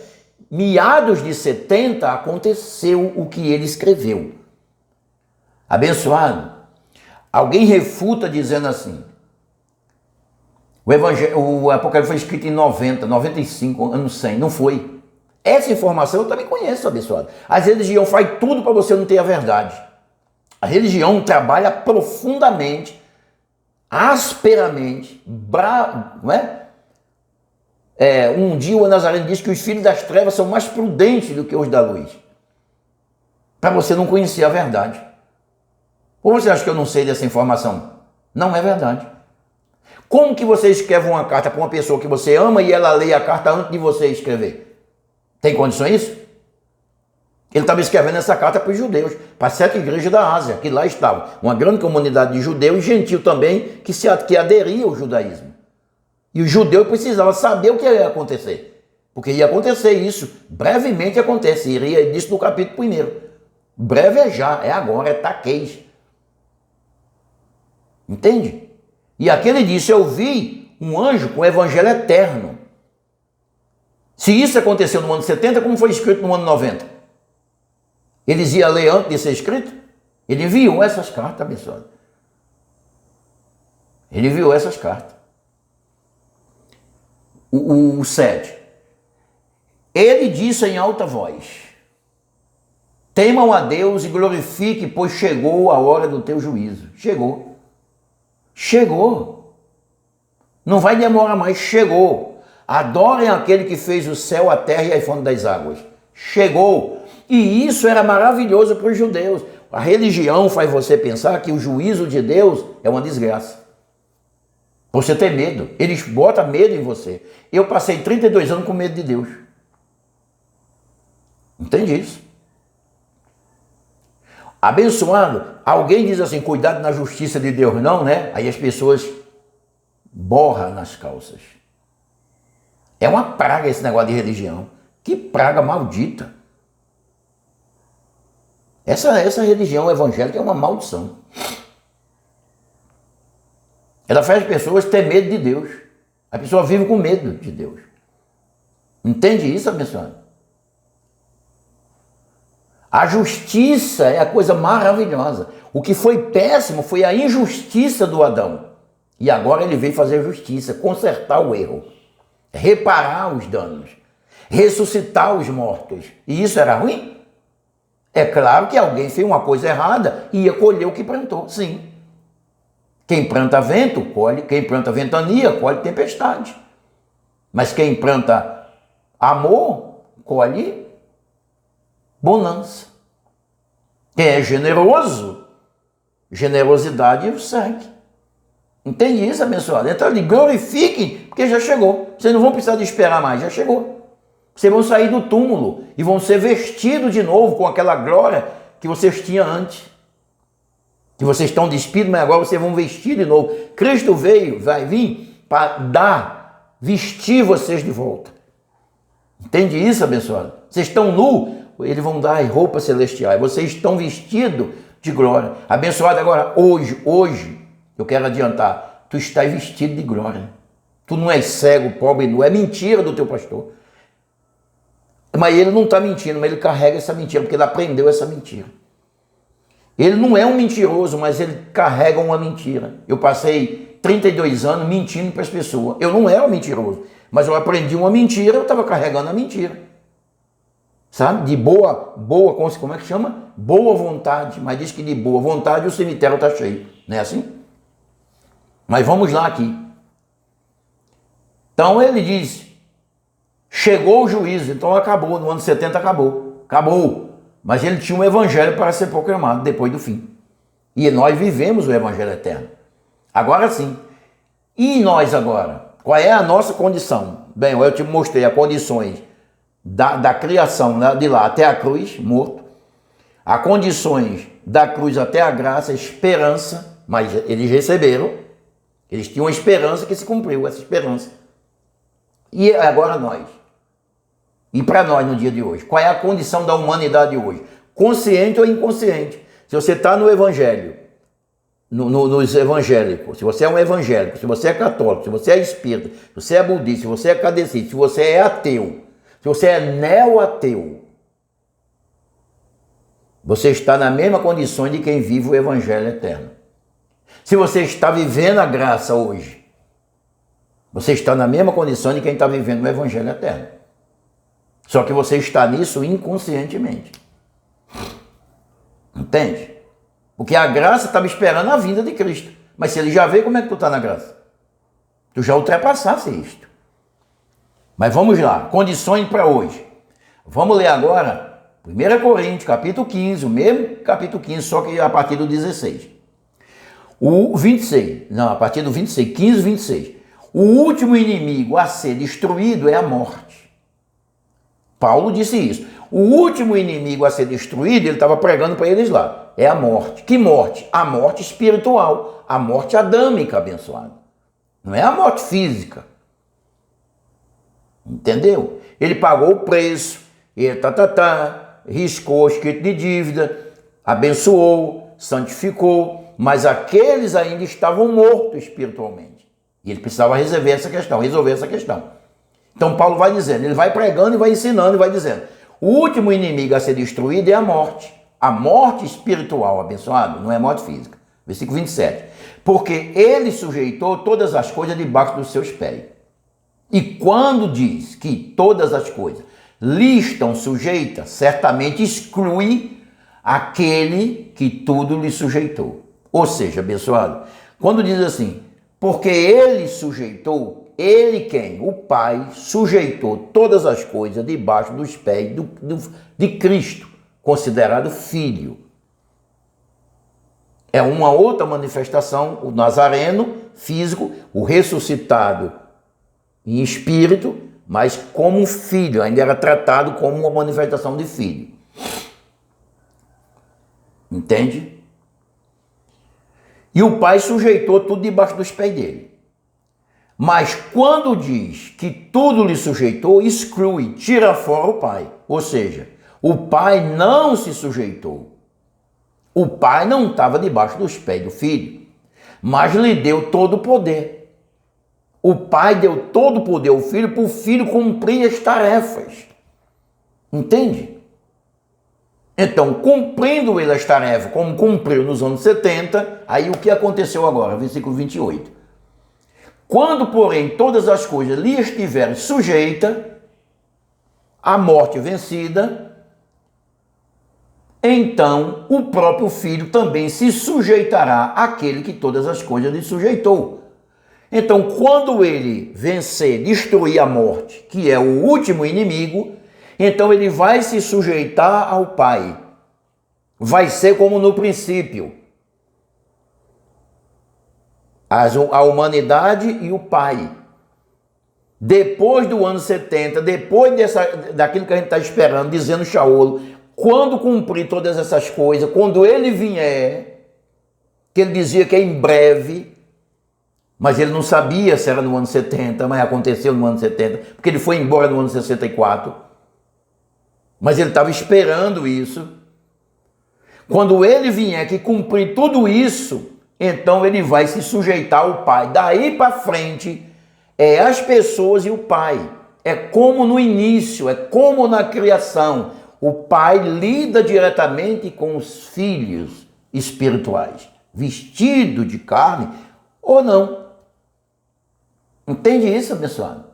Meados de 70 aconteceu o que ele escreveu. Abençoado, alguém refuta dizendo assim, o Apocalipse foi escrito em 90, 95, anos 100, não foi. Essa informação eu também conheço, abençoado. A religião faz tudo para você não ter a verdade. A religião trabalha profundamente, asperamente, não é? Um dia o Nazareno disse que os filhos das trevas são mais prudentes do que os da luz. Para você não conhecer a verdade. Ou você acha que eu não sei dessa informação? Não é verdade. Como que você escreve uma carta para uma pessoa que você ama e ela lê a carta antes de você escrever? Tem condições isso? Ele estava escrevendo essa carta para os judeus, para 7 igrejas da Ásia, que lá estavam. Uma grande comunidade de judeus e gentil também, que aderia ao judaísmo. E os judeus precisavam saber o que ia acontecer. Porque ia acontecer isso, brevemente acontece. Iria disso no capítulo 1. Breve é já, é agora, é taqueis. Entende? E aqui ele disse, eu vi um anjo com o evangelho eterno. Se isso aconteceu no ano 70, como foi escrito no ano 90? Eles iam ler antes de ser escrito? Ele enviou essas cartas, abençoado. Ele enviou essas cartas. O 7. Ele disse em alta voz, temam a Deus e glorifique, pois chegou a hora do teu juízo. Chegou. Chegou. Não vai demorar mais, chegou. Adorem aquele que fez o céu, a terra e a fonte das águas. Chegou. E isso era maravilhoso para os judeus. A religião faz você pensar que o juízo de Deus é uma desgraça. Você tem medo. Eles botam medo em você. Eu passei 32 anos com medo de Deus. Entende isso? Abençoado. Alguém diz assim, cuidado na justiça de Deus, não, né? Aí as pessoas borram nas calças. É uma praga esse negócio de religião. Que praga maldita. Essa religião evangélica é uma maldição. Ela faz as pessoas ter medo de Deus. A pessoa vive com medo de Deus. Entende isso, abençoado? A justiça é a coisa maravilhosa. O que foi péssimo foi a injustiça do Adão. E agora ele veio fazer justiça, consertar o erro, reparar os danos, ressuscitar os mortos. E isso era ruim? É claro que alguém fez uma coisa errada e ia colher o que plantou, sim. Quem planta vento, colhe. Quem planta ventania, colhe tempestade. Mas quem planta amor, colhe bonança. Quem é generoso, generosidade segue. Entende isso, abençoado? Então, glorifiquem, porque já chegou. Vocês não vão precisar de esperar mais, já chegou. Vocês vão sair do túmulo e vão ser vestidos de novo com aquela glória que vocês tinham antes. Que vocês estão despidos, mas agora vocês vão vestir de novo. Cristo vai vir para vestir vocês de volta. Entende isso, abençoado? Vocês estão nus, eles vão dar roupas celestiais. Vocês estão vestidos de glória. Abençoado agora, hoje, eu quero adiantar, tu estás vestido de glória. Tu não és cego, pobre, não é mentira do teu pastor. Mas ele não está mentindo, mas ele carrega essa mentira, porque ele aprendeu essa mentira. Ele não é um mentiroso, mas ele carrega uma mentira. Eu passei 32 anos mentindo para as pessoas. Eu não era um mentiroso, mas eu aprendi uma mentira, eu estava carregando a mentira. Sabe? De boa, como é que chama? Boa vontade, mas diz que de boa vontade o cemitério está cheio. Não é assim? Mas vamos lá aqui. Então ele diz, chegou o juízo, então acabou, no ano 70 acabou. Mas ele tinha um evangelho para ser proclamado depois do fim. E nós vivemos o evangelho eterno. Agora sim. E nós agora? Qual é a nossa condição? Bem, eu te mostrei as condições da criação, né, de lá até a cruz, morto. As condições da cruz até a graça, esperança, mas eles receberam. Eles tinham uma esperança que se cumpriu, essa esperança. E agora nós. E para nós no dia de hoje? Qual é a condição da humanidade hoje? Consciente ou inconsciente? Se você está no evangelho, nos evangélicos, se você é um evangélico, se você é católico, se você é espírita, se você é budista, se você é kardecista, se você é ateu, se você é neo-ateu, você está na mesma condição de quem vive o evangelho eterno. Se você está vivendo a graça hoje, você está na mesma condição de quem está vivendo o evangelho eterno. Só que você está nisso inconscientemente. Entende? Porque a graça estava esperando a vinda de Cristo. Mas se ele já veio, como é que tu está na graça? Tu já ultrapassasse isto. Mas vamos lá, condições para hoje. Vamos ler agora 1 Coríntios, capítulo 15, o mesmo capítulo 15, só que a partir do 16. O 26, não, a partir do 26, 15, 26. O último inimigo a ser destruído é a morte. Paulo disse isso. O último inimigo a ser destruído, ele estava pregando para eles lá, é a morte. Que morte? A morte espiritual, a morte adâmica, abençoado. Não é a morte física. Entendeu? Ele pagou o preço, ele riscou o escrito de dívida, abençoou, santificou, mas aqueles ainda estavam mortos espiritualmente. E ele precisava resolver essa questão. Então Paulo vai dizendo, ele vai pregando e vai ensinando e vai dizendo, o último inimigo a ser destruído é a morte espiritual, abençoado, não é a morte física. Versículo 27. Porque ele sujeitou todas as coisas debaixo dos seus pés. E quando diz que todas as coisas lhe estão sujeitas, certamente exclui aquele que tudo lhe sujeitou. Ou seja, abençoado, quando diz assim, porque ele sujeitou, ele quem? O Pai sujeitou todas as coisas debaixo dos pés de Cristo, considerado Filho. É uma outra manifestação, o Nazareno físico, o ressuscitado em espírito, mas como um filho, ainda era tratado como uma manifestação de filho. Entende? E o Pai sujeitou tudo debaixo dos pés dele. Mas quando diz que tudo lhe sujeitou, exclui, tira fora o Pai. Ou seja, o Pai não se sujeitou. O Pai não estava debaixo dos pés do Filho, mas lhe deu todo o poder. O Pai deu todo o poder ao Filho para o Filho cumprir as tarefas. Entende? Então, cumprindo ele as tarefas, como cumpriu nos anos 70, aí o que aconteceu agora? Versículo 28. Quando, porém, todas as coisas lhe estiverem sujeitas, a morte vencida, então o próprio Filho também se sujeitará àquele que todas as coisas lhe sujeitou. Então, quando ele vencer, destruir a morte, que é o último inimigo, então ele vai se sujeitar ao Pai. Vai ser como no princípio. A humanidade e o Pai. Depois do ano 70, depois daquilo que a gente está esperando, dizendo Shaolo, quando cumprir todas essas coisas, quando ele vier, que ele dizia que é em breve, mas ele não sabia se era no ano 70, mas aconteceu no ano 70, porque ele foi embora no ano 64, mas ele estava esperando isso. Quando ele vier que cumprir tudo isso, então ele vai se sujeitar ao Pai. Daí para frente, é as pessoas e o Pai. É como no início, é como na criação. O Pai lida diretamente com os filhos espirituais, vestido de carne ou não. Entende isso, abençoado?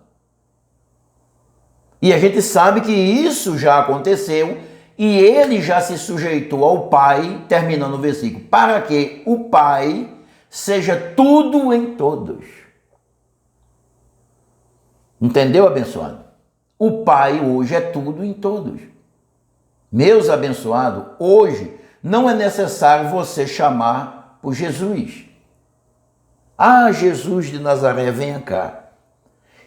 E a gente sabe que isso já aconteceu e ele já se sujeitou ao Pai, terminando o versículo, para que o Pai seja tudo em todos. Entendeu, abençoado? O Pai hoje é tudo em todos. Meus abençoados, hoje não é necessário você chamar por Jesus. Ah, Jesus de Nazaré, venha cá.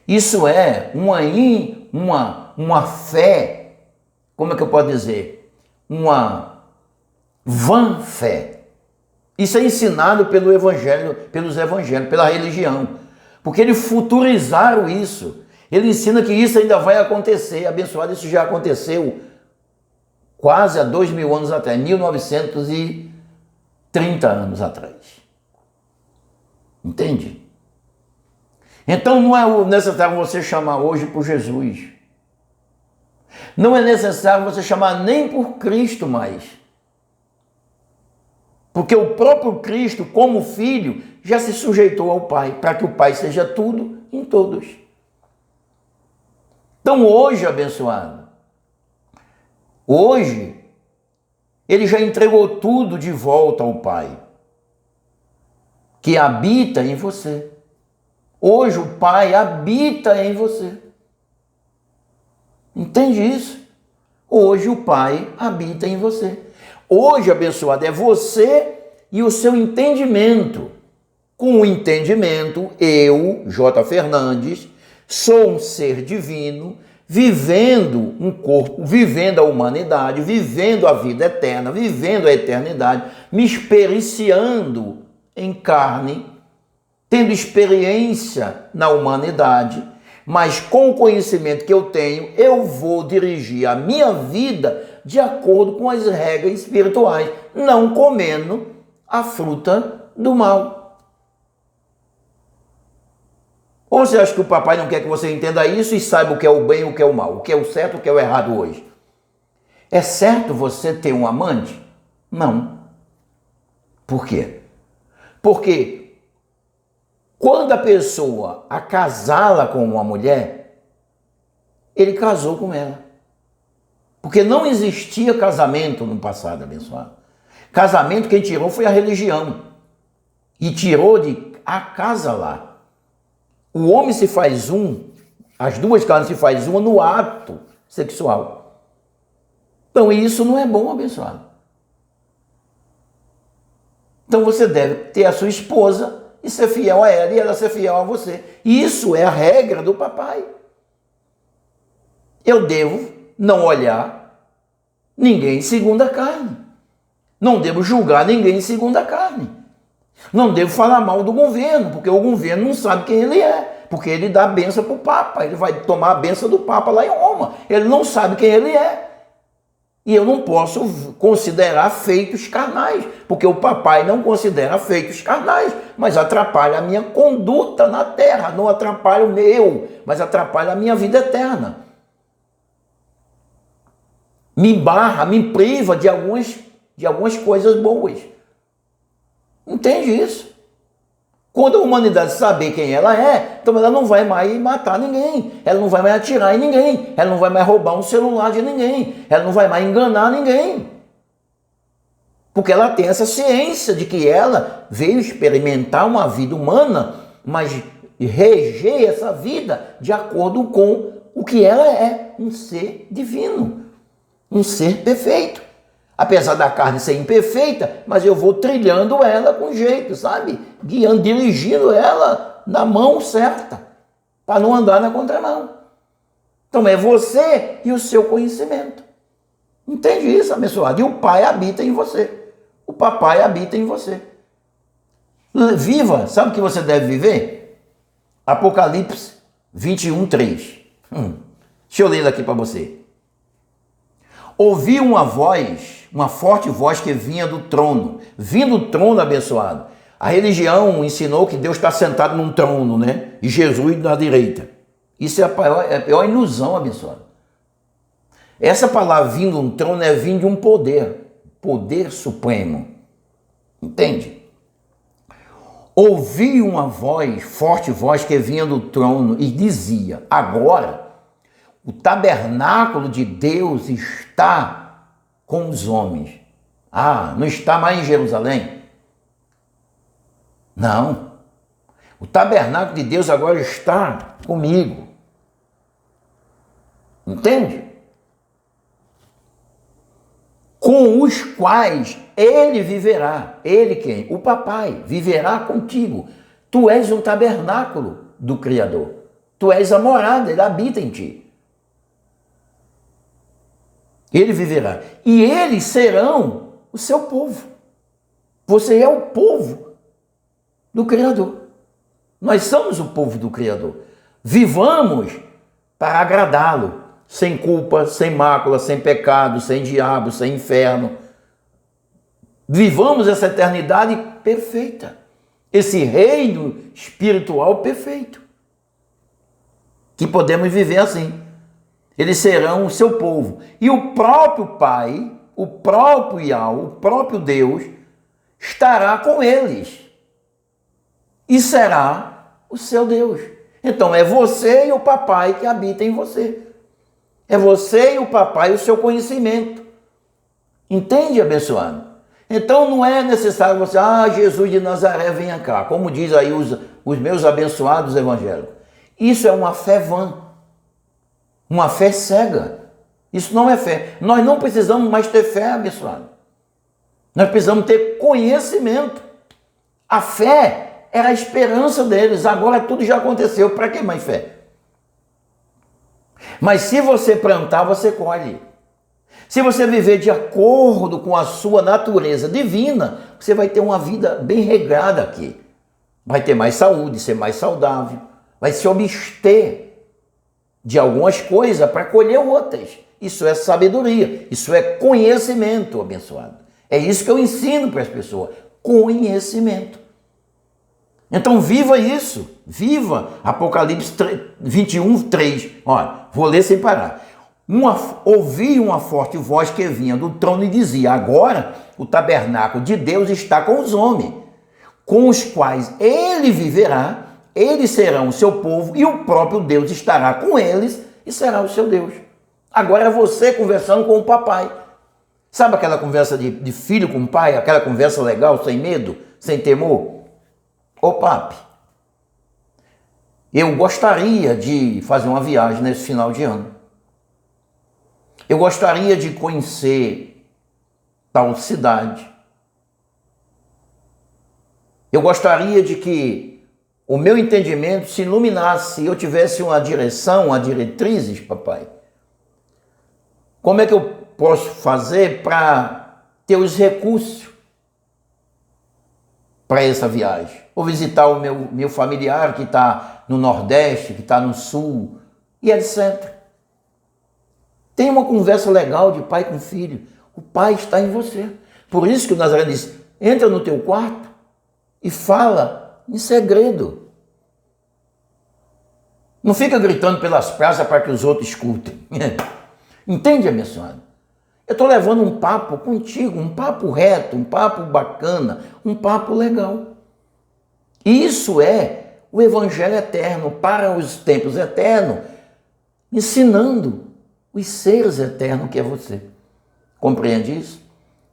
Isso é uma fé, como é que eu posso dizer? Uma vã fé. Isso é ensinado pelo evangelho, pelos evangelhos, pela religião. Porque eles futurizaram isso. Ele ensina que isso ainda vai acontecer. Abençoado, isso já aconteceu quase há 2000 anos atrás, 1930 anos atrás. Entende? Então não é necessário você chamar hoje por Jesus. Não é necessário você chamar nem por Cristo mais. Porque o próprio Cristo, como filho, já se sujeitou ao Pai, para que o Pai seja tudo em todos. Então hoje, abençoado, hoje, ele já entregou tudo de volta ao Pai, que habita em você. Hoje o Pai habita em você. Entende isso? Hoje o Pai habita em você. Hoje, abençoado, é você e o seu entendimento. Com o entendimento, eu, J. Fernandes, sou um ser divino, vivendo um corpo, vivendo a humanidade, vivendo a vida eterna, vivendo a eternidade, me experienciando em carne, tendo experiência na humanidade, mas com o conhecimento que eu tenho, eu vou dirigir a minha vida de acordo com as regras espirituais, não comendo a fruta do mal. Ou você acha que o papai não quer que você entenda isso e saiba o que é o bem e o que é o mal, o que é o certo e o que é o errado hoje? É certo você ter um amante? Não. Por quê? Porque quando a pessoa acasala com uma mulher, ele casou com ela. Porque não existia casamento no passado, abençoado. Casamento quem tirou foi a religião. E tirou de acasalar. O homem se faz um, as duas carnes se faz uma no ato sexual. Então isso não é bom, abençoado. Então você deve ter a sua esposa e ser fiel a ela e ela ser fiel a você. Isso é a regra do papai. Eu devo não olhar ninguém segundo a carne. Não devo julgar ninguém segundo a carne. Não devo falar mal do governo, porque o governo não sabe quem ele é, porque ele dá a benção para o Papa, ele vai tomar a benção do Papa lá em Roma, ele não sabe quem ele é. E eu não posso considerar feitos carnais, porque o papai não considera feitos carnais, mas atrapalha a minha conduta na terra, não atrapalha o meu, mas atrapalha a minha vida eterna. Me barra, me priva de algumas coisas boas. Entende isso? Quando a humanidade saber quem ela é, então ela não vai mais matar ninguém, ela não vai mais atirar em ninguém, ela não vai mais roubar um celular de ninguém, ela não vai mais enganar ninguém. Porque ela tem essa ciência de que ela veio experimentar uma vida humana, mas reger essa vida de acordo com o que ela é, um ser divino, um ser perfeito. Apesar da carne ser imperfeita, mas eu vou trilhando ela com jeito, sabe? Guiando, dirigindo ela na mão certa, para não andar na contramão. Então é você e o seu conhecimento. Entende isso, abençoado? E o Pai habita em você. O papai habita em você. Viva, sabe o que você deve viver? Apocalipse 21, 3. Deixa eu ler aqui para você. Ouvi uma voz, uma forte voz que vinha do trono. Vindo do trono, abençoado. A religião ensinou que Deus está sentado num trono, né? E Jesus na direita. Isso é a pior ilusão, abençoado. Essa palavra vindo de um trono é vindo de um poder. Poder supremo. Entende? Ouvi uma voz, forte voz que vinha do trono e dizia: agora o tabernáculo de Deus está com os homens. Ah, não está mais em Jerusalém? Não. O tabernáculo de Deus agora está comigo. Entende? Com os quais ele viverá. Ele quem? O papai viverá contigo. Tu és um tabernáculo do Criador. Tu és a morada, ele habita em ti. Ele viverá. E eles serão o seu povo. Você é o povo do Criador. Nós somos o povo do Criador. Vivamos para agradá-lo. Sem culpa, sem mácula, sem pecado, sem diabo, sem inferno. Vivamos essa eternidade perfeita. Esse reino espiritual perfeito. Que podemos viver assim. Eles serão o seu povo. E o próprio Pai, o próprio Yahweh, o próprio Deus, estará com eles. E será o seu Deus. Então é você e o papai que habita em você. É você e o papai e o seu conhecimento. Entende, abençoado? Então não é necessário você, Jesus de Nazaré, venha cá. Como diz aí os meus abençoados evangélicos. Isso é uma fé vã. Uma fé cega. Isso não é fé. Nós não precisamos mais ter fé, abençoado. Nós precisamos ter conhecimento. A fé era a esperança deles. Agora tudo já aconteceu. Para que mais fé? Mas se você plantar, você colhe. Se você viver de acordo com a sua natureza divina, você vai ter uma vida bem regrada aqui. Vai ter mais saúde, ser mais saudável. Vai se abster de algumas coisas para colher outras. Isso é sabedoria. Isso é conhecimento, abençoado. É isso que eu ensino para as pessoas. Conhecimento. Então viva isso. Viva Apocalipse 21, 3. Olha, vou ler sem parar. Ouvi uma forte voz que vinha do trono e dizia: agora o tabernáculo de Deus está com os homens, com os quais ele viverá, eles serão o seu povo e o próprio Deus estará com eles e será o seu Deus. Agora é você conversando com o papai. Sabe aquela conversa de filho com o pai? Aquela conversa legal, sem medo, sem temor? Ô papi, eu gostaria de fazer uma viagem nesse final de ano. Eu gostaria de conhecer tal cidade. Eu gostaria de que o meu entendimento se iluminasse, eu tivesse uma direção, uma diretrizes, papai. Como é que eu posso fazer para ter os recursos para essa viagem? Vou visitar o meu familiar que está no Nordeste, que está no Sul, e etc. Tem uma conversa legal de pai com filho. O pai está em você. Por isso que o Nazareno diz: entra no teu quarto e fala em segredo. Não fica gritando pelas praças para que os outros escutem. Entende, abençoado? Eu estou levando um papo contigo, um papo reto, um papo bacana, um papo legal. Isso é o Evangelho eterno para os tempos eternos, ensinando os seres eternos que é você. Compreende isso?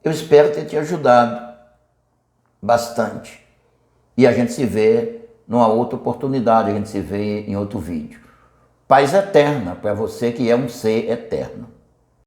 Eu espero ter te ajudado bastante. E a gente se vê numa outra oportunidade, a gente se vê em outro vídeo. Paz eterna para você que é um ser eterno.